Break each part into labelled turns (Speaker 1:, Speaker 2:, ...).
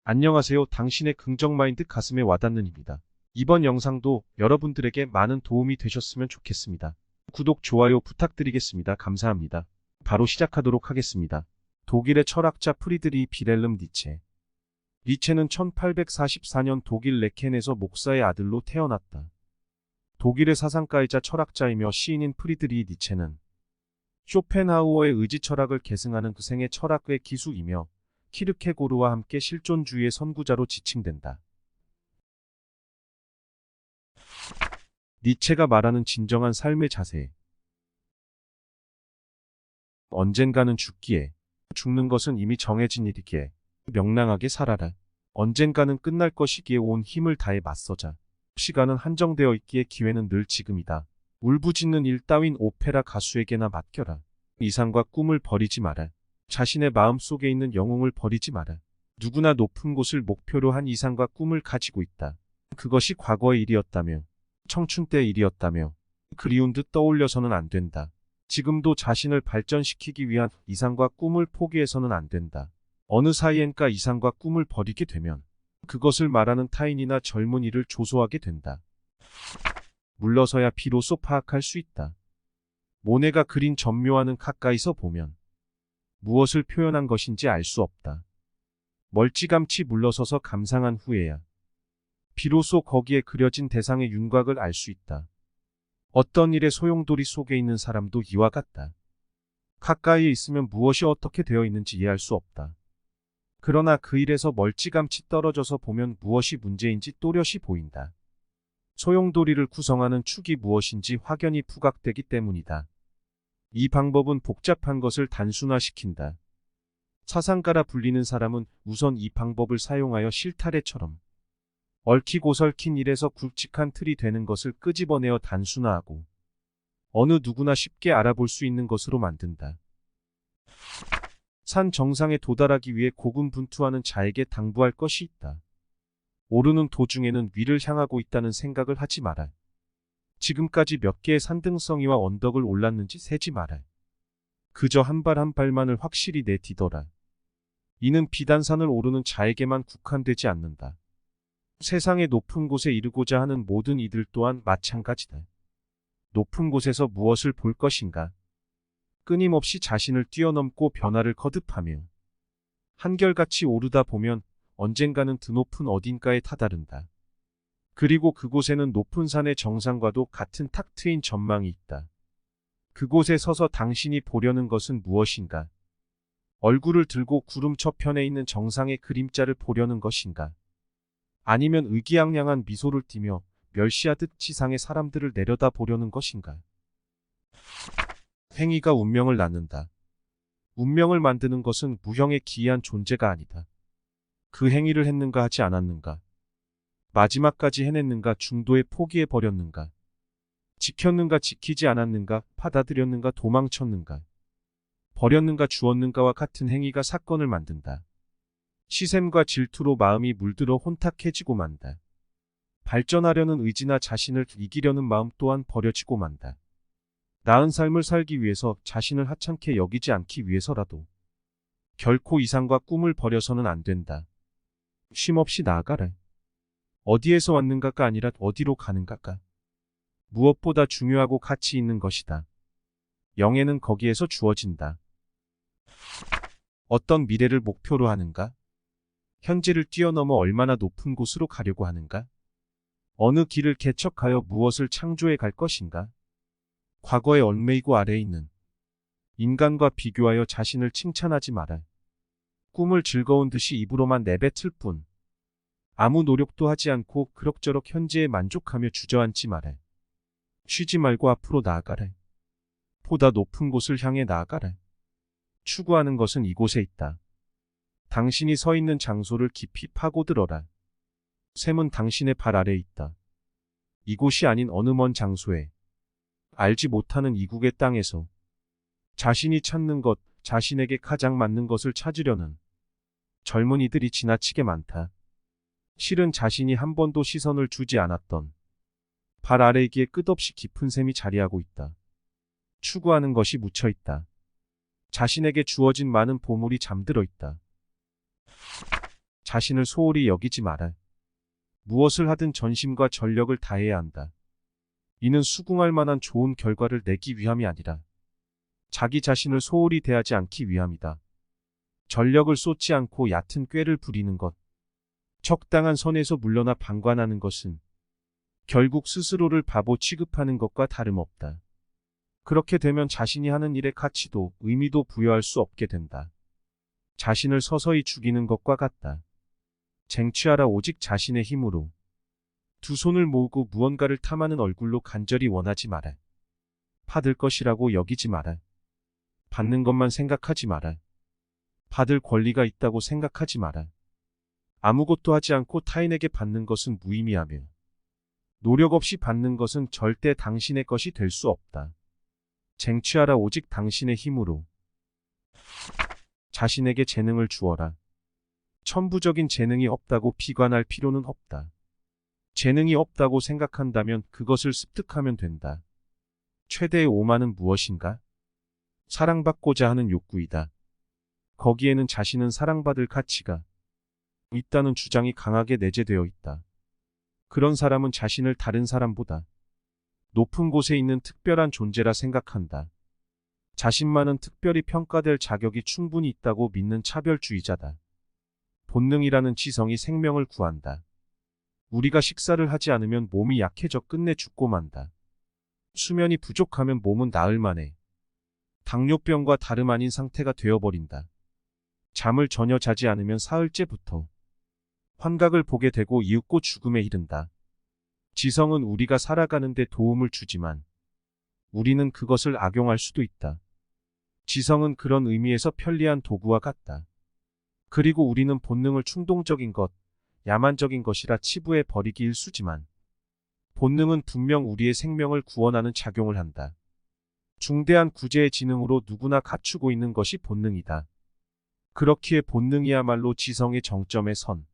Speaker 1: 안녕하세요. 당신의 긍정마인드 가슴에 와닿는입니다. 이번 영상도 여러분들에게 많은 도움이 되셨으면 좋겠습니다. 구독, 좋아요 부탁드리겠습니다. 감사합니다. 바로 시작하도록 하겠습니다. 독일의 철학자 프리드리히 빌헬름 니체. 니체는 1844년 독일 레켄에서 목사의 아들로 태어났다. 독일의 사상가이자 철학자이며 시인인 프리드리히 니체는 쇼펜하우어의 의지 철학을 계승하는 그 생의 철학의 기수이며 키르케고르와 함께 실존주의의 선구자로 지칭된다. 니체가 말하는 진정한 삶의 자세. 언젠가는 죽기에, 죽는 것은 이미 정해진 일이기에 명랑하게 살아라. 언젠가는 끝날 것이기에 온 힘을 다해 맞서자. 시간은 한정되어 있기에 기회는 늘 지금이다. 울부짖는 일 따윈 오페라 가수에게나 맡겨라. 이상과 꿈을 버리지 마라. 자신의 마음속에 있는 영웅을 버리지 마라. 누구나 높은 곳을 목표로 한 이상과 꿈을 가지고 있다. 그것이 과거의 일이었다며, 청춘 때의 일이었다며, 그리운 듯 떠올려서는 안 된다. 지금도 자신을 발전시키기 위한 이상과 꿈을 포기해서는 안 된다. 어느 사이엔가 이상과 꿈을 버리게 되면 그것을 말하는 타인이나 젊은이를 조소하게 된다. 물러서야 비로소 파악할 수 있다. 모네가 그린 전묘화는 가까이서 보면 무엇을 표현한 것인지 알 수 없다. 멀찌감치 물러서서 감상한 후에야 비로소 거기에 그려진 대상의 윤곽을 알 수 있다. 어떤 일의 소용돌이 속에 있는 사람도 이와 같다. 가까이에 있으면 무엇이 어떻게 되어 있는지 이해할 수 없다. 그러나 그 일에서 멀찌감치 떨어져서 보면 무엇이 문제인지 또렷이 보인다. 소용돌이를 구성하는 축이 무엇인지 확연히 부각되기 때문이다. 이 방법은 복잡한 것을 단순화시킨다. 사상가라 불리는 사람은 우선 이 방법을 사용하여 실타래처럼 얽히고 설킨 일에서 굵직한 틀이 되는 것을 끄집어내어 단순화하고 어느 누구나 쉽게 알아볼 수 있는 것으로 만든다. 산 정상에 도달하기 위해 고군분투하는 자에게 당부할 것이 있다. 오르는 도중에는 위를 향하고 있다는 생각을 하지 마라. 지금까지 몇 개의 산등성이와 언덕을 올랐는지 세지 마라. 그저 한 발 한 발만을 확실히 내디뎌라. 이는 비단 산을 오르는 자에게만 국한되지 않는다. 세상의 높은 곳에 이르고자 하는 모든 이들 또한 마찬가지다. 높은 곳에서 무엇을 볼 것인가? 끊임없이 자신을 뛰어넘고 변화를 거듭하며 한결같이 오르다 보면 언젠가는 드높은 어딘가에 다다른다. 그리고 그곳에는 높은 산의 정상과도 같은 탁 트인 전망이 있다. 그곳에 서서 당신이 보려는 것은 무엇인가? 얼굴을 들고 구름 저편에 있는 정상의 그림자를 보려는 것인가? 아니면 의기양양한 미소를 띠며 멸시하듯 지상의 사람들을 내려다 보려는 것인가? 행위가 운명을 낳는다. 운명을 만드는 것은 무형의 기이한 존재가 아니다. 그 행위를 했는가 하지 않았는가? 마지막까지 해냈는가 중도에 포기해버렸는가? 지켰는가 지키지 않았는가? 받아들였는가 도망쳤는가? 버렸는가 주었는가와 같은 행위가 사건을 만든다. 시샘과 질투로 마음이 물들어 혼탁해지고 만다. 발전하려는 의지나 자신을 이기려는 마음 또한 버려지고 만다. 나은 삶을 살기 위해서 자신을 하찮게 여기지 않기 위해서라도 결코 이상과 꿈을 버려서는 안 된다. 쉼없이 나아가라. 어디에서 왔는가가 아니라 어디로 가는가가 무엇보다 중요하고 가치 있는 것이다. 영예는 거기에서 주어진다. 어떤 미래를 목표로 하는가? 현재를 뛰어넘어 얼마나 높은 곳으로 가려고 하는가? 어느 길을 개척하여 무엇을 창조해 갈 것인가? 과거에 얽매이고 아래에 있는 인간과 비교하여 자신을 칭찬하지 마라. 꿈을 즐거운 듯이 입으로만 내뱉을 뿐 아무 노력도 하지 않고 그럭저럭 현재에 만족하며 주저앉지 마라. 쉬지 말고 앞으로 나아가라. 보다 높은 곳을 향해 나아가라. 추구하는 것은 이곳에 있다. 당신이 서 있는 장소를 깊이 파고들어라. 샘은 당신의 발 아래에 있다. 이곳이 아닌 어느 먼 장소에, 알지 못하는 이국의 땅에서 자신이 찾는 것, 자신에게 가장 맞는 것을 찾으려는 젊은이들이 지나치게 많다. 실은 자신이 한 번도 시선을 주지 않았던 발 아래이기에 끝없이 깊은 샘이 자리하고 있다. 추구하는 것이 묻혀 있다. 자신에게 주어진 많은 보물이 잠들어 있다. 자신을 소홀히 여기지 마라. 무엇을 하든 전심과 전력을 다해야 한다. 이는 수긍할 만한 좋은 결과를 내기 위함이 아니라 자기 자신을 소홀히 대하지 않기 위함이다. 전력을 쏟지 않고 얕은 꾀를 부리는 것, 적당한 선에서 물러나 방관하는 것은 결국 스스로를 바보 취급하는 것과 다름없다. 그렇게 되면 자신이 하는 일의 가치도 의미도 부여할 수 없게 된다. 자신을 서서히 죽이는 것과 같다. 쟁취하라 오직 자신의 힘으로. 두 손을 모으고 무언가를 탐하는 얼굴로 간절히 원하지 마라. 받을 것이라고 여기지 마라. 받는 것만 생각하지 마라. 받을 권리가 있다고 생각하지 마라. 아무것도 하지 않고 타인에게 받는 것은 무의미하며 노력 없이 받는 것은 절대 당신의 것이 될 수 없다. 쟁취하라 오직 당신의 힘으로. 자신에게 재능을 주어라. 천부적인 재능이 없다고 비관할 필요는 없다. 재능이 없다고 생각한다면 그것을 습득하면 된다. 최대의 오만은 무엇인가? 사랑받고자 하는 욕구이다. 거기에는 자신은 사랑받을 가치가 있다는 주장이 강하게 내재되어 있다. 그런 사람은 자신을 다른 사람보다 높은 곳에 있는 특별한 존재라 생각한다. 자신만은 특별히 평가될 자격이 충분히 있다고 믿는 차별주의자다. 본능이라는 지성이 생명을 구한다. 우리가 식사를 하지 않으면 몸이 약해져 끝내 죽고 만다. 수면이 부족하면 몸은 나을 만해 당뇨병과 다름 아닌 상태가 되어버린다. 잠을 전혀 자지 않으면 사흘째부터 환각을 보게 되고 이윽고 죽음에 이른다. 지성은 우리가 살아가는 데 도움을 주지만 우리는 그것을 악용할 수도 있다. 지성은 그런 의미에서 편리한 도구와 같다. 그리고 우리는 본능을 충동적인 것, 야만적인 것이라 치부해 버리기 일쑤지만 본능은 분명 우리의 생명을 구원하는 작용을 한다. 중대한 구제의 지능으로 누구나 갖추고 있는 것이 본능이다. 그렇기에 본능이야말로 지성의 정점에 선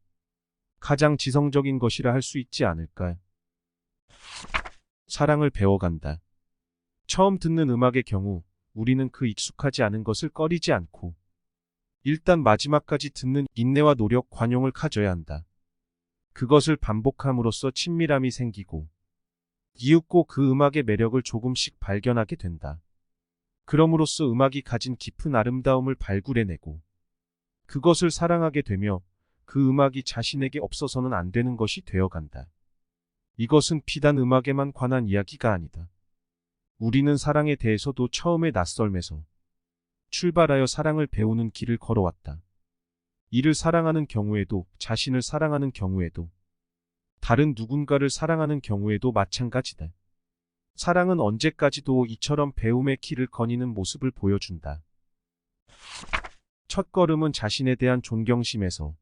Speaker 1: 가장 지성적인 것이라 할 수 있지 않을까. 사랑을 배워간다. 처음 듣는 음악의 경우 우리는 그 익숙하지 않은 것을 꺼리지 않고 일단 마지막까지 듣는 인내와 노력, 관용을 가져야 한다. 그것을 반복함으로써 친밀함이 생기고 이윽고 그 음악의 매력을 조금씩 발견하게 된다. 그럼으로써 음악이 가진 깊은 아름다움을 발굴해내고 그것을 사랑하게 되며 그 음악이 자신에게 없어서는 안 되는 것이 되어간다. 이것은 비단 음악에만 관한 이야기가 아니다. 우리는 사랑에 대해서도 처음에 낯설면서 출발하여 사랑을 배우는 길을 걸어왔다. 이를 사랑하는 경우에도, 자신을 사랑하는 경우에도, 다른 누군가를 사랑하는 경우에도 마찬가지다. 사랑은 언제까지도 이처럼 배움의 길을 거니는 모습을 보여준다. 첫 걸음은 자신에 대한 존경심에서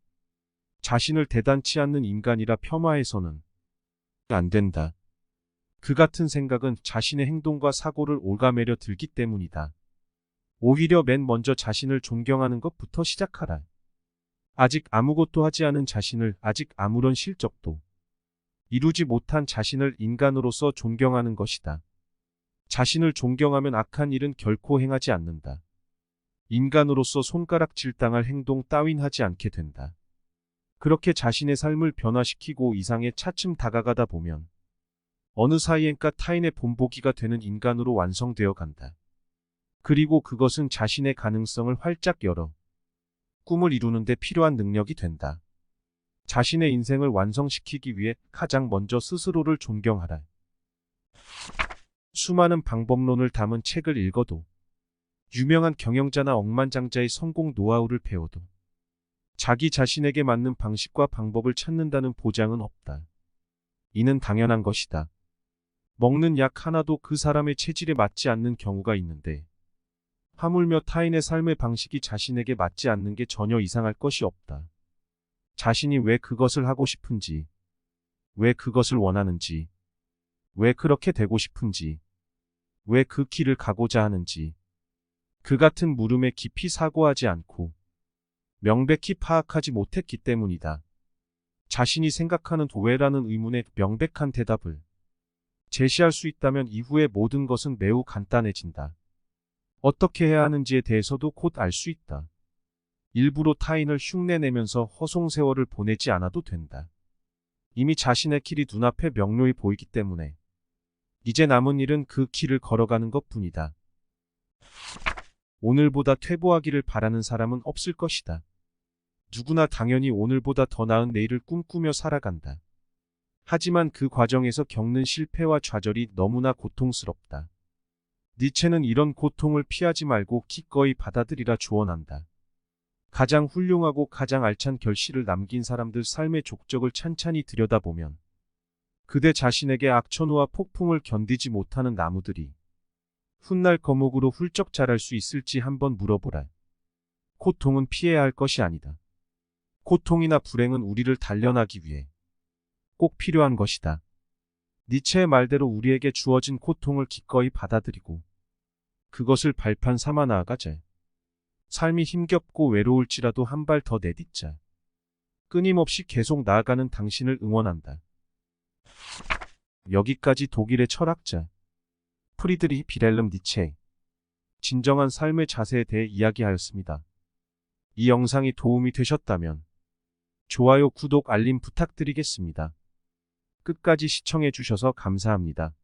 Speaker 1: 자신을 대단치 않는 인간이라 폄하해서는 안 된다. 그 같은 생각은 자신의 행동과 사고를 옭아매려 들기 때문이다. 오히려 맨 먼저 자신을 존경하는 것부터 시작하라. 아직 아무것도 하지 않은 자신을, 아직 아무런 실적도 이루지 못한 자신을 인간으로서 존경하는 것이다. 자신을 존경하면 악한 일은 결코 행하지 않는다. 인간으로서 손가락질당할 행동 따윈 하지 않게 된다. 그렇게 자신의 삶을 변화시키고 이상에 차츰 다가가다 보면 어느 사이엔가 타인의 본보기가 되는 인간으로 완성되어 간다. 그리고 그것은 자신의 가능성을 활짝 열어 꿈을 이루는 데 필요한 능력이 된다. 자신의 인생을 완성시키기 위해 가장 먼저 스스로를 존경하라. 수많은 방법론을 담은 책을 읽어도, 유명한 경영자나 억만장자의 성공 노하우를 배워도 자기 자신에게 맞는 방식과 방법을 찾는다는 보장은 없다. 이는 당연한 것이다. 먹는 약 하나도 그 사람의 체질에 맞지 않는 경우가 있는데 하물며 타인의 삶의 방식이 자신에게 맞지 않는 게 전혀 이상할 것이 없다. 자신이 왜 그것을 하고 싶은지, 왜 그것을 원하는지, 왜 그렇게 되고 싶은지, 왜 그 길을 가고자 하는지, 그 같은 물음에 깊이 사고하지 않고 명백히 파악하지 못했기 때문이다. 자신이 생각하는 왜라는 의문에 명백한 대답을 제시할 수 있다면 이후의 모든 것은 매우 간단해진다. 어떻게 해야 하는지에 대해서도 곧 알 수 있다. 일부러 타인을 흉내내면서 허송세월을 보내지 않아도 된다. 이미 자신의 길이 눈앞에 명료히 보이기 때문에 이제 남은 일은 그 길을 걸어가는 것뿐이다. 오늘보다 퇴보하기를 바라는 사람은 없을 것이다. 누구나 당연히 오늘보다 더 나은 내일을 꿈꾸며 살아간다. 하지만 그 과정에서 겪는 실패와 좌절이 너무나 고통스럽다. 니체는 이런 고통을 피하지 말고 기꺼이 받아들이라 조언한다. 가장 훌륭하고 가장 알찬 결실을 남긴 사람들 삶의 족적을 찬찬히 들여다보면 그대 자신에게 악천후와 폭풍을 견디지 못하는 나무들이 훗날 거목으로 훌쩍 자랄 수 있을지 한번 물어보라. 고통은 피해야 할 것이 아니다. 고통이나 불행은 우리를 단련하기 위해 꼭 필요한 것이다. 니체의 말대로 우리에게 주어진 고통을 기꺼이 받아들이고 그것을 발판 삼아 나아가자. 삶이 힘겹고 외로울지라도 한 발 더 내딛자. 끊임없이 계속 나아가는 당신을 응원한다. 여기까지 독일의 철학자 프리드리히 빌헬름 니체 진정한 삶의 자세에 대해 이야기하였습니다. 이 영상이 도움이 되셨다면 좋아요, 구독, 알림 부탁드리겠습니다. 끝까지 시청해 주셔서 감사합니다.